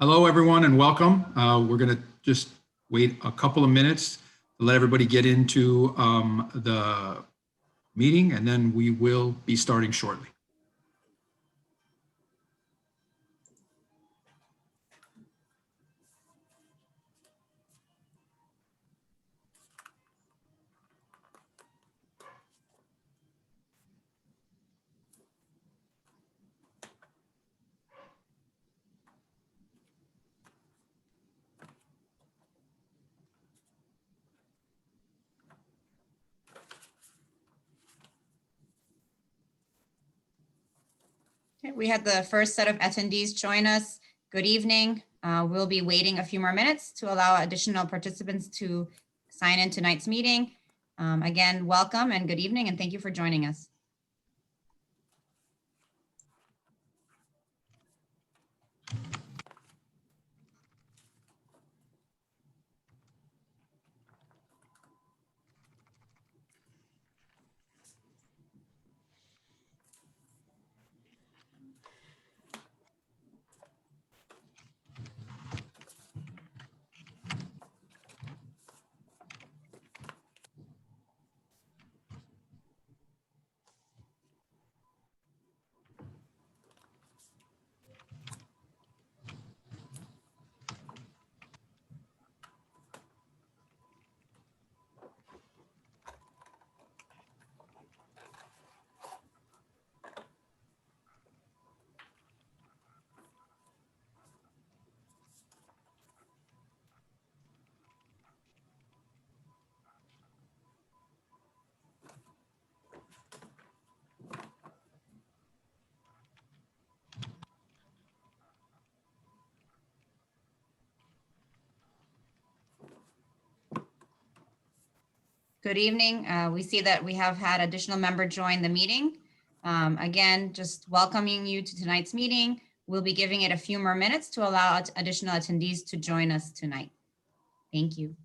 Hello, everyone, and welcome. We're going to just wait a couple of minutes to let everybody get into the meeting, and then we will be starting shortly. Okay, we had the first set of attendees join us. Good evening. We'll be waiting a few more minutes to allow additional participants to sign in tonight's meeting. Again, welcome and good evening, and thank you for joining us. Good evening. We see that we have had additional member join the meeting. Again, just welcoming you to tonight's meeting. We'll be giving it a few more minutes to allow additional attendees to join us tonight. Thank you.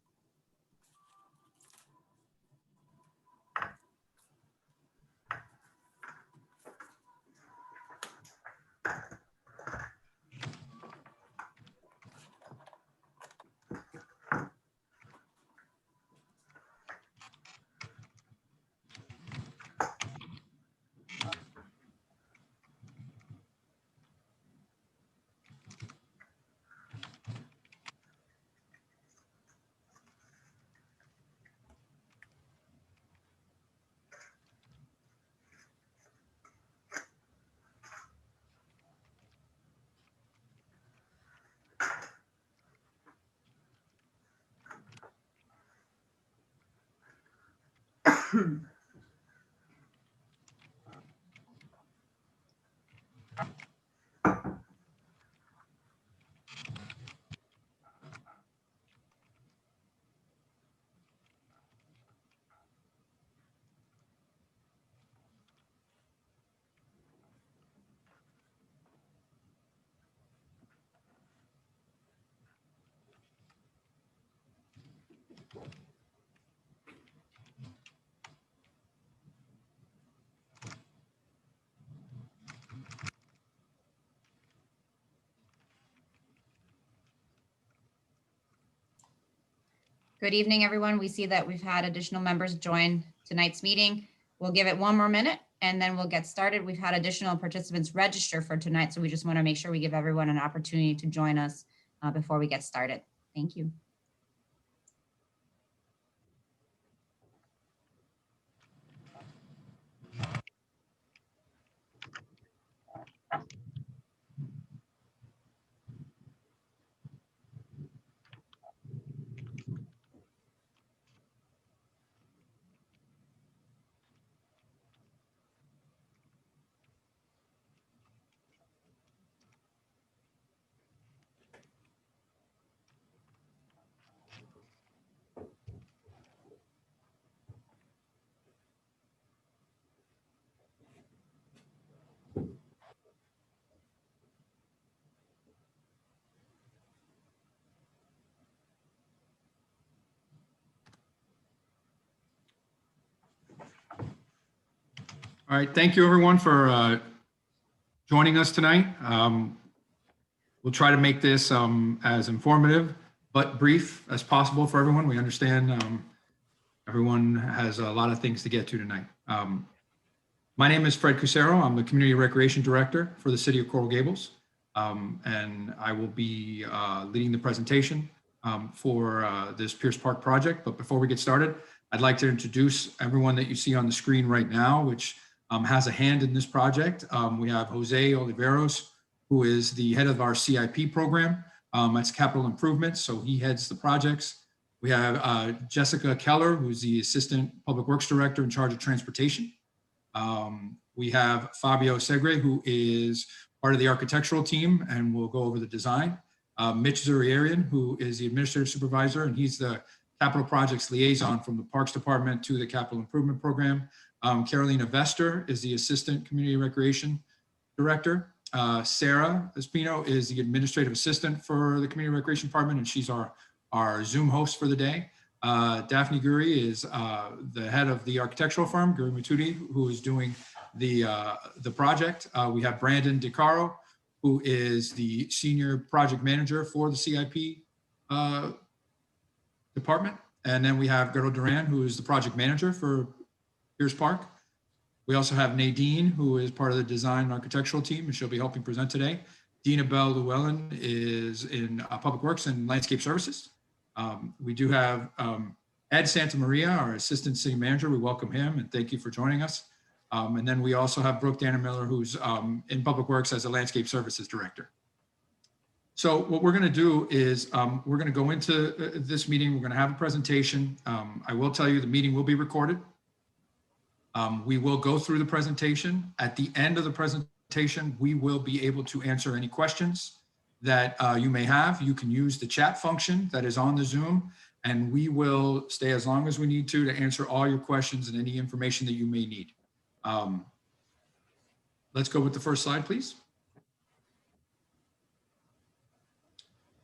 Good evening, everyone. We see that we've had additional members join tonight's meeting. We'll give it one more minute and then we'll get started. We've had additional participants register for tonight, so we just want to make sure we give everyone an opportunity to join us before we get started. Thank you. All right, thank you, everyone, for joining us tonight. We'll try to make this as informative but brief as possible for everyone. We understand everyone has a lot of things to get to tonight. My name is Fred Cusero. I'm the Community Recreation Director for the City of Coral Gables. And I will be leading the presentation for this Pierce Park project. But before we get started, I'd like to introduce everyone that you see on the screen right now, which has a hand in this project. We have Jose Oliveros, who is the head of our CIP program. That's capital improvements, so he heads the projects. We have Jessica Keller, who's the Assistant Public Works Director in charge of transportation. We have Fabio Segre, who is part of the architectural team, and we'll go over the design. Mitch Zuriarian, who is the Administrative Supervisor, and he's the Capital Projects Liaison from the Parks Department to the Capital Improvement Program. Carolina Vester is the Assistant Community Recreation Director. Sarah Espino is the Administrative Assistant for the Community Recreation Department, and she's our Zoom host for the day. Daphne Guri is the head of the architectural firm, Guri Matuti, who is doing the project. We have Brandon DeCaro, who is the Senior Project Manager for the CIP department. And then we have Gerald Duran, who is the Project Manager for Pierce Park. We also have Nadine, who is part of the design and architectural team, and she'll be helping present today. Dina Bell Llewellyn is in Public Works and Landscape Services. We do have Ed Santa Maria, our Assistant City Manager. We welcome him and thank you for joining us. And then we also have Brooke Danner-Miller, who's in Public Works as a Landscape Services Director. So what we're going to do is we're going to go into this meeting. We're going to have a presentation. I will tell you the meeting will be recorded. We will go through the presentation. At the end of the presentation, we will be able to answer any questions that you may have. You can use the chat function that is on the Zoom, and we will stay as long as we need to answer all your questions and any information that you may need. Let's go with the first slide, please.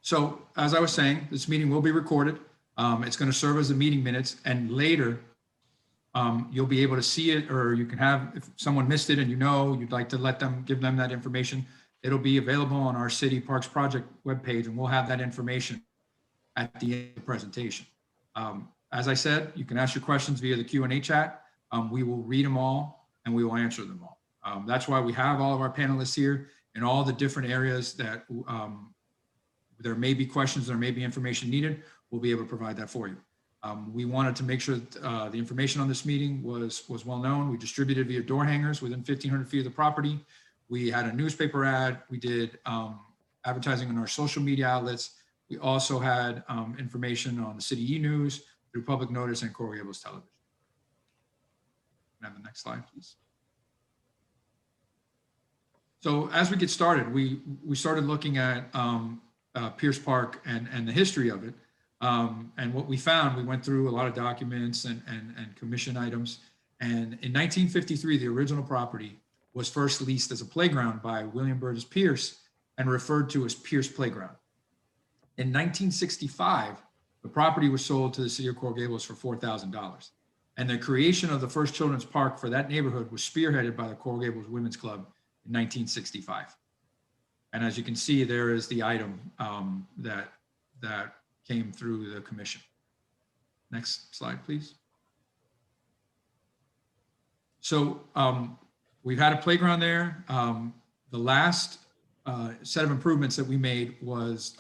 So as I was saying, this meeting will be recorded. It's going to serve as the meeting minutes, and later you'll be able to see it, or you can have, if someone missed it and you'd like to give them that information, it'll be available on our City Parks Project webpage, and we'll have that information at the end of the presentation. As I said, you can ask your questions via the Q&A chat. We will read them all and we will answer them all. That's why we have all of our panelists here in all the different areas that there may be questions, there may be information needed. We'll be able to provide that for you. We wanted to make sure that the information on this meeting was well known. We distributed via door hangers within 1,500 feet of the property. We had a newspaper ad. We did advertising on our social media outlets. We also had information on the City E-News through public notice and Coral Gables Television. Can I have the next slide, please? So as we get started, we started looking at Pierce Park and the history of it. And what we found, we went through a lot of documents and commission items. And in 1953, the original property was first leased as a playground by William Burgess Pierce and referred to as Pierce Playground. In 1965, the property was sold to the City of Coral Gables for $4,000. And the creation of the first children's park for that neighborhood was spearheaded by the Coral Gables Women's Club in 1965. And as you can see, there is the item that came through the commission. Next slide, please. So we've had a playground there. The last set of improvements that we made was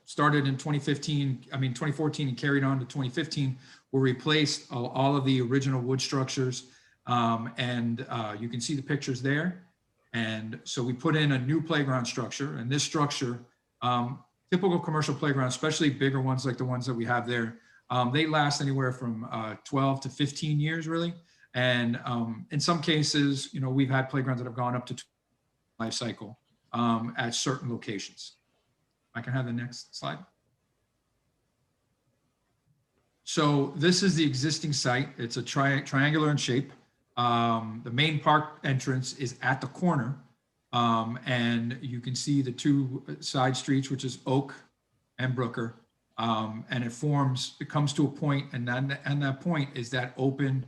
started in 2014 and carried on to 2015, were replaced all of the original wood structures. And you can see the pictures there. And so we put in a new playground structure, and this structure, typical commercial playgrounds, especially bigger ones like the ones that we have there, they last anywhere from 12 to 15 years, really. And in some cases, we've had playgrounds that have gone up to life cycle at certain locations. I can have the next slide. So this is the existing site. It's a triangular in shape. The main park entrance is at the corner. And you can see the two side streets, which is Oak and Brooker. And it comes to a point, and that point is that open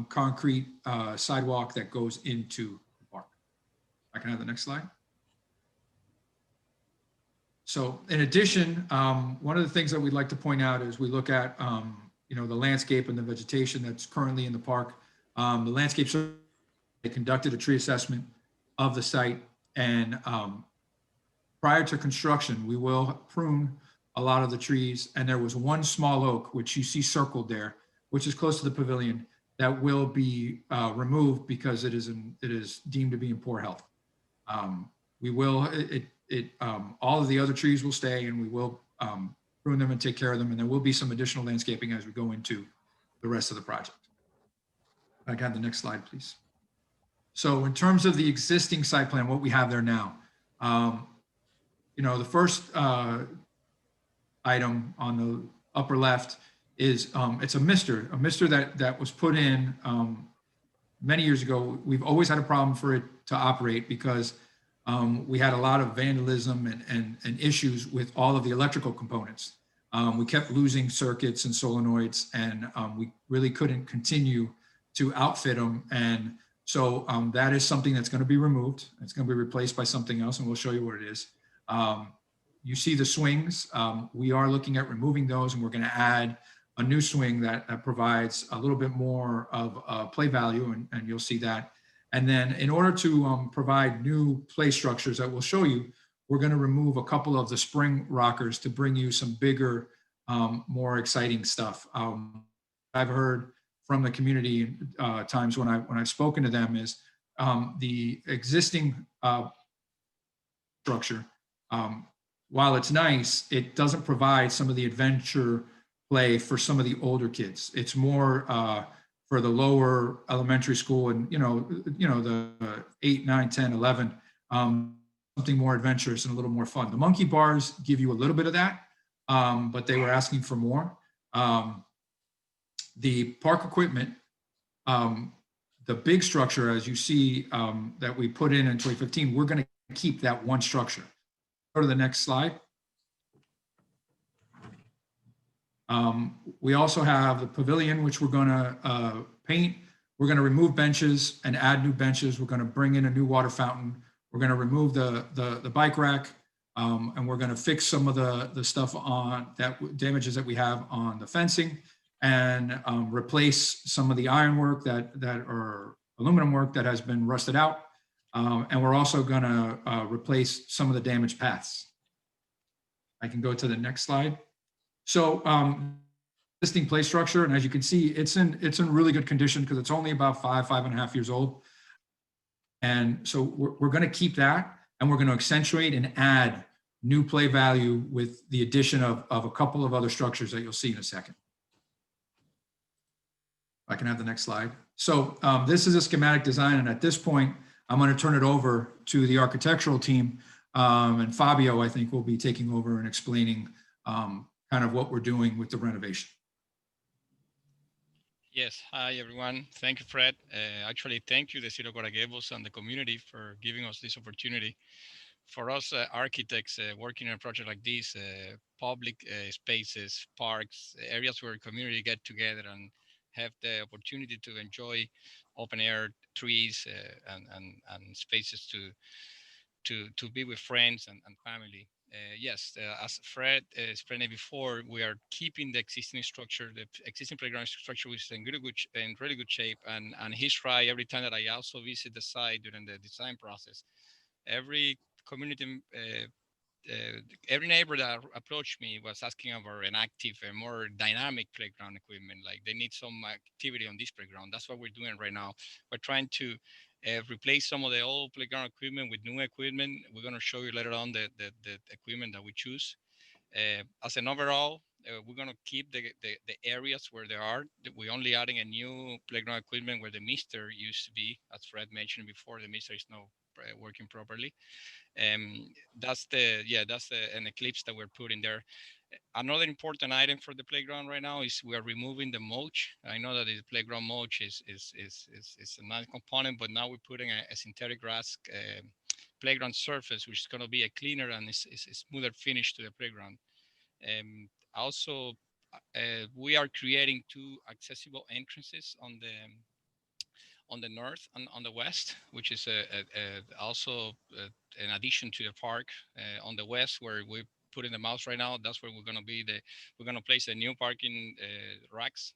concrete sidewalk that goes into the park. I can have the next slide. So in addition, one of the things that we'd like to point out is we look at, the landscape and the vegetation that's currently in the park. The landscape survey conducted a tree assessment of the site, and prior to construction, we will prune a lot of the trees, and there was one small oak, which you see circled there, which is close to the pavilion, that will be removed because it is deemed to be in poor health. We will, all of the other trees will stay, and we will prune them and take care of them, and there will be some additional landscaping as we go into the rest of the project. I got the next slide, please. So in terms of the existing site plan, what we have there now, the first item on the upper left is it's a mister that was put in many years ago. We've always had a problem for it to operate because we had a lot of vandalism and issues with all of the electrical components. We kept losing circuits and solenoids, and we really couldn't continue to outfit them. And so that is something that's going to be removed. It's going to be replaced by something else, and we'll show you what it is. You see the swings. We are looking at removing those, and we're going to add a new swing that provides a little bit more of play value, and you'll see that. And then in order to provide new play structures that we'll show you, we're going to remove a couple of the spring rockers to bring you some bigger, more exciting stuff. I've heard from the community times when I've spoken to them is the existing structure, while it's nice, it doesn't provide some of the adventure play for some of the older kids. It's more for the lower elementary school and, the 8, 9, 10, 11, something more adventurous and a little more fun. The monkey bars give you a little bit of that, but they were asking for more. The park equipment, the big structure, as you see, that we put in 2015, we're going to keep that one structure. Go to the next slide. We also have the pavilion, which we're going to paint. We're going to remove benches and add new benches. We're going to bring in a new water fountain. We're going to remove the bike rack, and we're going to fix some of the stuff on that damages that we have on the fencing, and replace some of the ironwork that or aluminum work that has been rusted out. And we're also going to replace some of the damaged paths. I can go to the next slide. So existing play structure, and as you can see, it's in really good condition because it's only about 5.5 years old. And so we're going to keep that, and we're going to accentuate and add new play value with the addition of a couple of other structures that you'll see in a second. I can have the next slide. So this is a schematic design, and at this point, I'm going to turn it over to the architectural team, and Fabio, I think, will be taking over and explaining kind of what we're doing with the renovation. Yes, hi everyone. Thank you, Fred. Actually, thank you, the City of Gables and the community for giving us this opportunity. For us architects working on a project like this, public spaces, parks, areas where community get together and have the opportunity to enjoy open air, trees, and spaces to be with friends and family. Yes, as Fred explained before, we are keeping the existing structure, the existing playground structure, which is in really good shape. And he's right. Every time that I also visit the site during the design process, every community, every neighbor that approached me was asking about an active and more dynamic playground equipment. Like they need some activity on this playground. That's what we're doing right now. We're trying to replace some of the old playground equipment with new equipment. We're going to show you later on the equipment that we choose. As an overall, we're going to keep the areas where they are. We're only adding a new playground equipment where the mister used to be. As Fred mentioned before, the mister is not working properly. That's an eclipse that we're putting there. Another important item for the playground right now is we are removing the mulch. I know that the playground mulch is a nice component, but now we're putting a synthetic grass playground surface, which is going to be a cleaner and is smoother finish to the playground. Also, we are creating 2 accessible entrances on on the north and on the west, which is also an addition to the park. On the west, where we put in the mouse right now, that's where we're going to be. We're going to place the new parking racks.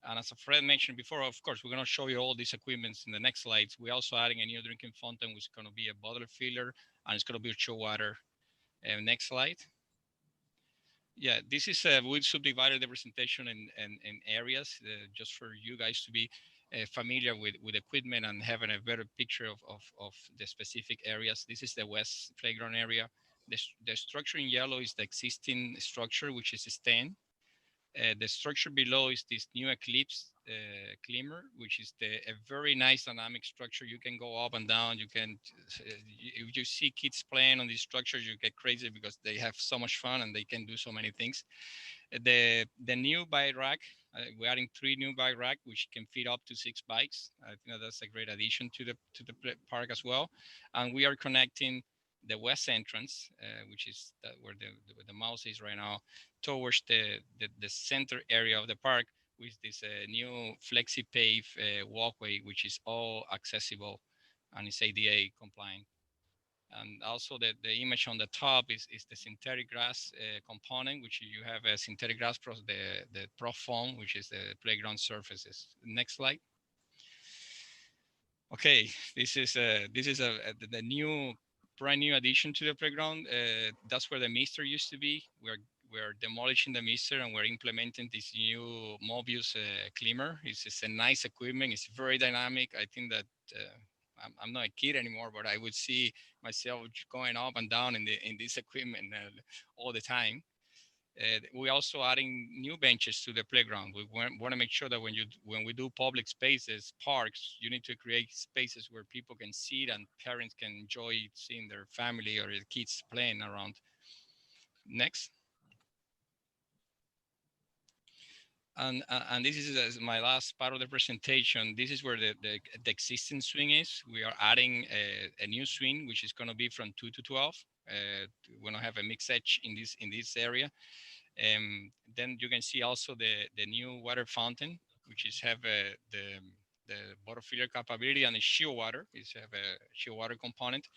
And as Fred mentioned before, of course, we're going to show you all these equipments in the next slides. We're also adding a new drinking fountain, which is going to be a bottle filler, and it's going to be chill water. Next slide. Yeah, this is we subdivided the presentation in areas just for you guys to be familiar with equipment and having a better picture of the specific areas. This is the west playground area. The structure in yellow is the existing structure, which is a stand. The structure below is this new Eclipse climber, which is a very nice dynamic structure. You can go up and down. You can, if you see kids playing on these structures, you get crazy because they have so much fun and they can do so many things. The new bike rack, we're adding 3 new bike rack, which can fit up to 6 bikes. I think that's a great addition to the park as well. And we are connecting the west entrance, which is where the mouse is right now, towards the center area of the park with this new flexi pave walkway, which is all accessible and is ADA compliant. And also the image on the top is the synthetic grass component, which you have a synthetic grass plus the Pro Foam, which is the playground surfaces. Next slide. Okay, this is the new brand new addition to the playground. That's where the mister used to be. We're demolishing the mister and we're implementing this new Mobius climber. It's a nice equipment. It's very dynamic. I think that I'm not a kid anymore, but I would see myself going up and down in this equipment all the time. We're also adding new benches to the playground. We want to make sure that when we do public spaces, parks, you need to create spaces where people can sit and parents can enjoy seeing their family or their kids playing around. Next. And this is my last part of the presentation. This is where the existing swing is. We are adding a new swing, which is going to be from 2 to 12. We're going to have a mixed edge in this area. Then you can see also the new water fountain, which is have the bottle filler capability, and the chill water is have a chill water component.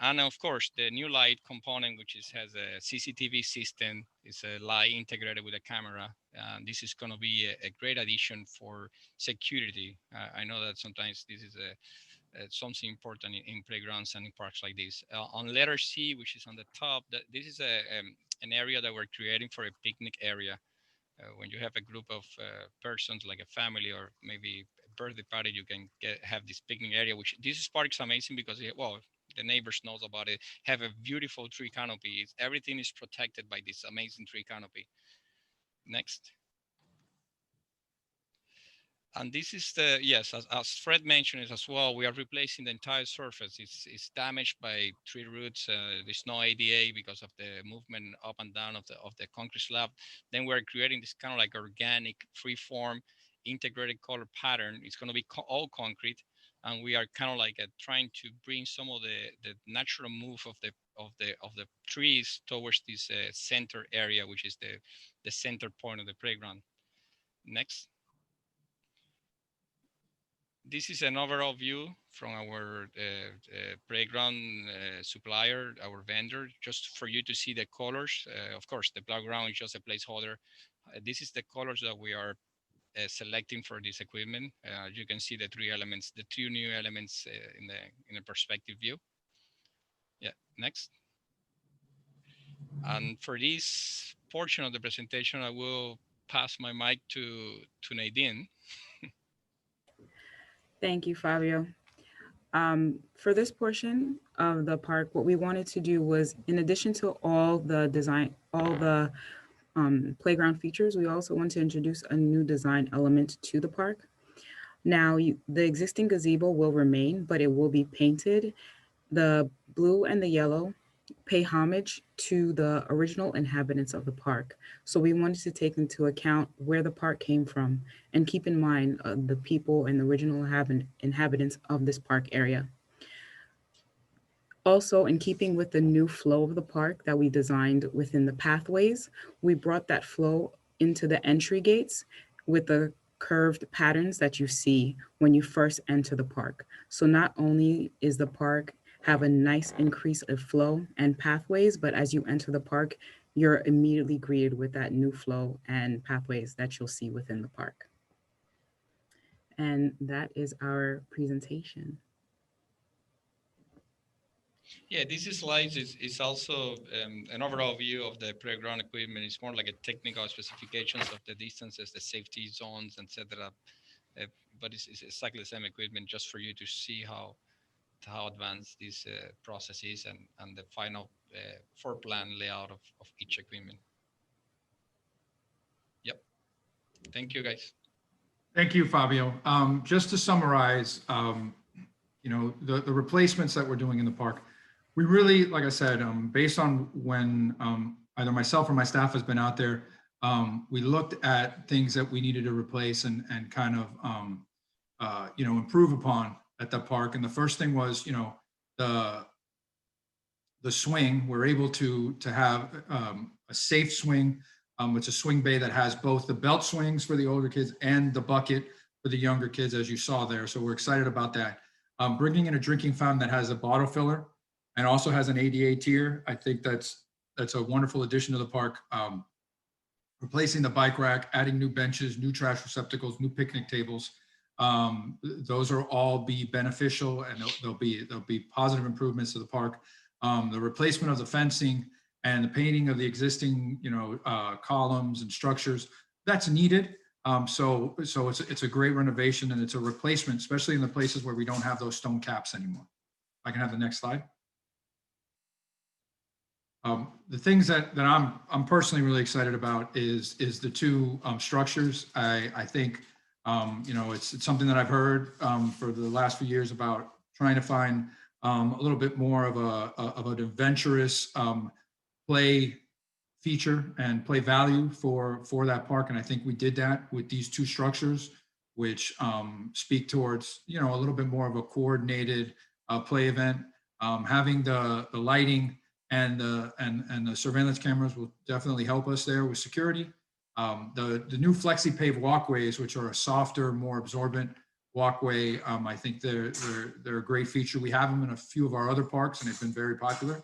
And of course, the new light component, which has a CCTV system, is a light integrated with a camera. This is going to be a great addition for security. I know that sometimes this is something important in playgrounds and in parks like this. On letter C, which is on the top, this is an area that we're creating for a picnic area. When you have a group of persons, like a family or maybe a birthday party, you can have this picnic area, which this park is amazing because, well, the neighbors knows about it, have a beautiful tree canopy. Everything is protected by this amazing tree canopy. Next. And this is yes, as Fred mentioned it as well, we are replacing the entire surface. It's damaged by tree roots. There's no ADA because of the movement up and down of the concrete slab. Then we're creating this kind of like organic, free-form, integrated color pattern. It's going to be all concrete, and we are kind of like trying to bring some of the natural move of the trees towards this center area, which is the center point of the playground. Next. This is an overall view from our playground supplier, our vendor, just for you to see the colors. Of course, the background is just a placeholder. This is the colors that we are selecting for this equipment. You can see the 3 elements, the 2 new elements in the perspective view. Yeah, next. And for this portion of the presentation, I will pass my mic to Nadine. Thank you, Fabio. For this portion of the park, what we wanted to do was, in addition to all the playground features, we also want to introduce a new design element to the park. Now, the existing gazebo will remain, but it will be painted. The blue and the yellow pay homage to the original inhabitants of the park. So we wanted to take into account where the park came from and keep in mind the people and the original inhabitants of this park area. Also, in keeping with the new flow of the park that we designed within the pathways, we brought that flow into the entry gates with the curved patterns that you see when you first enter the park. So not only is the park have a nice increase of flow and pathways, but as you enter the park, you're immediately greeted with that new flow and pathways that you'll see within the park. And that is our presentation. Yeah, this slide is also an overall view of the playground equipment. It's more like a technical specifications of the distances, the safety zones, etc. But it's exactly the same equipment, just for you to see how advanced this process is, and the final floor plan layout of each equipment. Yep. Thank you, guys. Thank you, Fabio. Just to summarize, you know, the replacements that we're doing in the park, we really, like I said, based on when either myself or my staff has been out there, we looked at things that we needed to replace and kind of, you know, improve upon at the park. And the first thing was, you know, the swing. We're able to have a safe swing. It's a swing bay that has both the belt swings for the older kids and the bucket for the younger kids, as you saw there. So we're excited about that. Bringing in a drinking fountain that has a bottle filler and also has an ADA tier. I think that's a wonderful addition to the park. Replacing the bike rack, adding new benches, new trash receptacles, new picnic tables. Those are all be beneficial, and there'll be positive improvements to the park. The replacement of the fencing and the painting of the existing, you know, columns and structures, that's needed. So it's a great renovation, and it's a replacement, especially in the places where we don't have those stone caps anymore. I can have the next slide. The things that I'm personally really excited about is the two structures. I think, you know, it's something that I've heard for the last few years about trying to find a little bit more of an adventurous play feature and play value for that park. And I think we did that with these two structures, which speak towards, you know, a little bit more of a coordinated play event. Having the lighting and the surveillance cameras will definitely help us there with security. The new flexi pave walkways, which are a softer, more absorbent walkway, I think they're a great feature. We have them in a few of our other parks, and they've been very popular.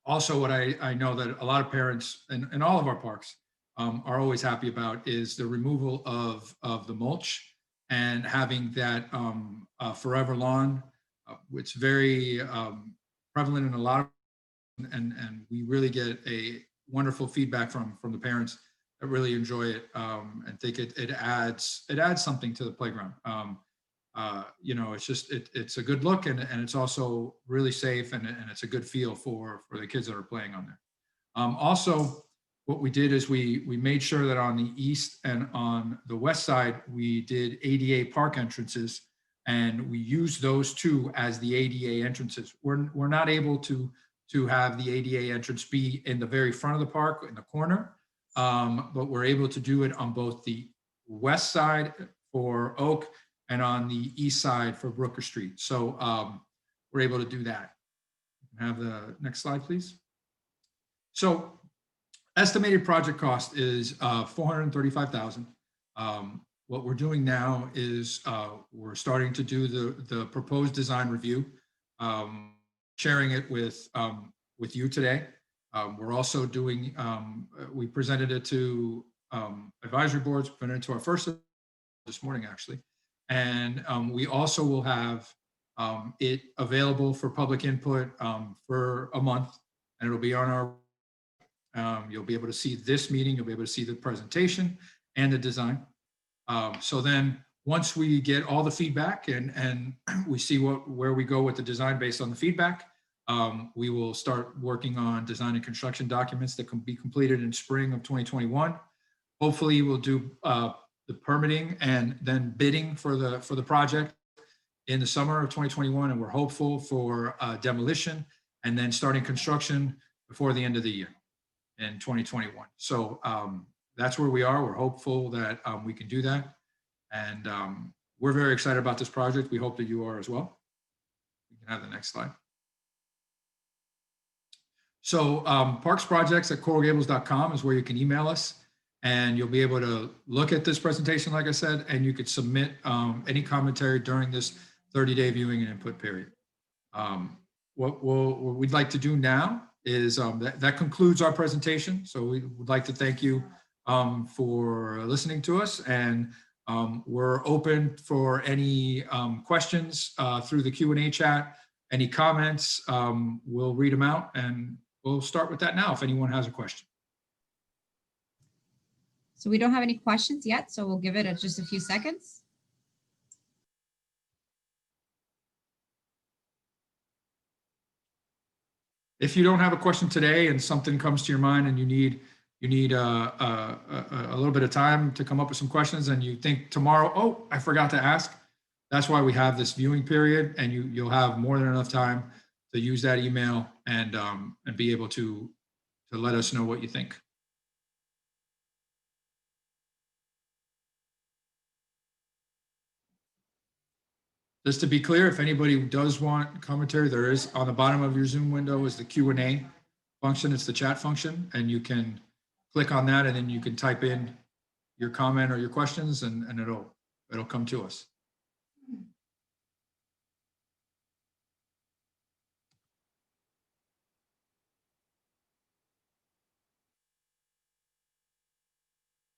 Also, what I know that a lot of parents in all of our parks are always happy about is the removal of the mulch and having that forever lawn. It's very prevalent in a lot of, and we really get a wonderful feedback from the parents that really enjoy it and think it adds something to the playground. You know, it's a good look, and it's also really safe, and it's a good feel for the kids that are playing on there. Also, what we did is we made sure that on the east and on the west side, we did ADA park entrances, and we used those two as the ADA entrances. We're not able to have the ADA entrance be in the very front of the park in the corner, but we're able to do it on both the west side for Oak and on the east side for Brooker Street. So we're able to do that. Have the next slide, please. So estimated project cost is $435,000. What we're doing now is we're starting to do the proposed design review, sharing it with you today. We're also doing, we presented it to advisory boards, presented it to our first this morning, actually. And we also will have it available for public input for a month, and it'll be on our, you'll be able to see this meeting, you'll be able to see the presentation and the design. So then once we get all the feedback and we see where we go with the design based on the feedback, we will start working on design and construction documents that can be completed in spring of 2021. Hopefully we'll do the permitting and then bidding for the project in the summer of 2021. And we're hopeful for demolition and then starting construction before the end of the year in 2021. So that's where we are. We're hopeful that we can do that. And we're very excited about this project. We hope that you are as well. You can have the next slide. So parksprojects@coralgables.com is where you can email us. And you'll be able to look at this presentation, like I said, and you could submit any commentary during this 30-day viewing and input period. What we'd like to do now is that concludes our presentation. So we would like to thank you for listening to us, and we're open for any questions through the Q&A chat, any comments. We'll read them out, and we'll start with that now if anyone has a question. So we don't have any questions yet, so we'll give it just a few seconds. If you don't have a question today and something comes to your mind and you need a little bit of time to come up with some questions, and you think tomorrow, oh, I forgot to ask, that's why we have this viewing period, and you'll have more than enough time to use that email and be able to let us know what you think. Just to be clear, if anybody does want commentary, there is on the bottom of your Zoom window is the Q&A function. It's the chat function, and you can click on that, and then you can type in your comment or your questions, and it'll come to us.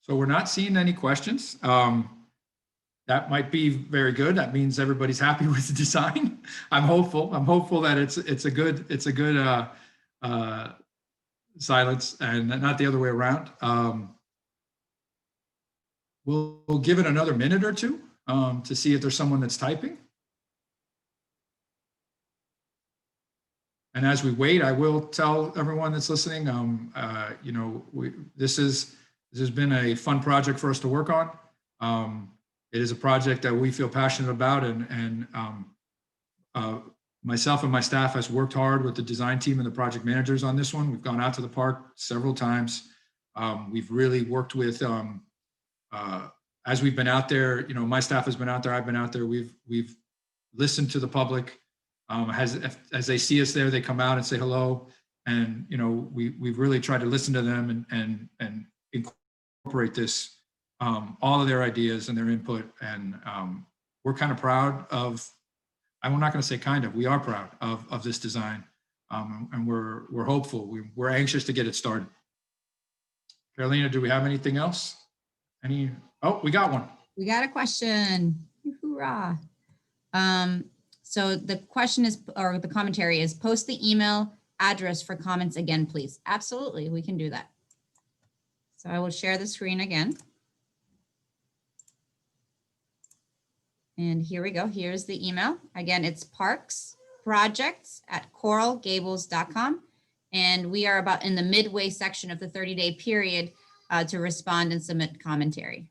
So we're not seeing any questions. That might be very good. That means everybody's happy with the design. I'm hopeful. I'm hopeful that it's a good silence and not the other way around. We'll give it another minute or two to see if there's someone that's typing. And as we wait, I will tell everyone that's listening, you know, this has been a fun project for us to work on. It is a project that we feel passionate about, and myself and my staff has worked hard with the design team and the project managers on this one. We've gone out to the park several times. We've really worked with, as we've been out there, you know, my staff has been out there, I've been out there, we've listened to the public. As they see us there, they come out and say hello. And, you know, we've really tried to listen to them and incorporate this, all of their ideas and their input. And we're kind of proud of, I'm not going to say kind of, we are proud of this design. And we're hopeful. We're anxious to get it started. Carolina, do we have anything else? Oh, we got one. We got a question. Hoorah. So the question is, or the commentary is, post the email address for comments again, please. Absolutely, we can do that. So I will share the screen again. And here we go. Here's the email. Again, it's parksprojects@coralgables.com. And we are about in the midway section of the 30-day period to respond and submit commentary.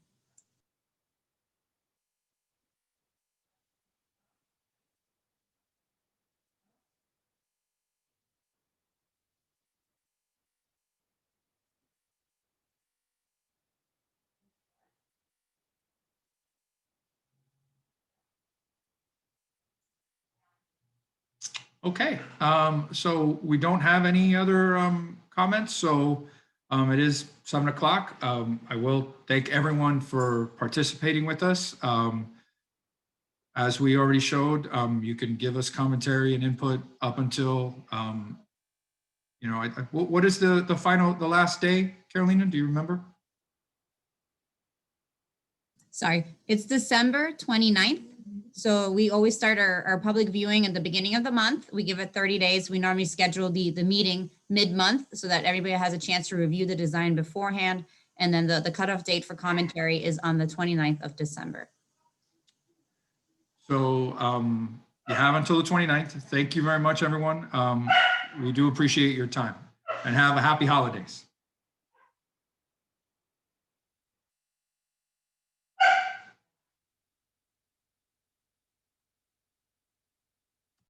Okay, so we don't have any other comments. So it is 7 o'clock. I will thank everyone for participating with us. As we already showed, you can give us commentary and input up until, you know, what is the last day, Carolina? Do you remember? Sorry, it's December 29th. So we always start our public viewing at the beginning of the month. We give it 30 days. We normally schedule the meeting mid-month so that everybody has a chance to review the design beforehand. And then the cutoff date for commentary is on the 29th of December. So you have until the 29th. Thank you very much, everyone. We do appreciate your time, and have a happy holidays.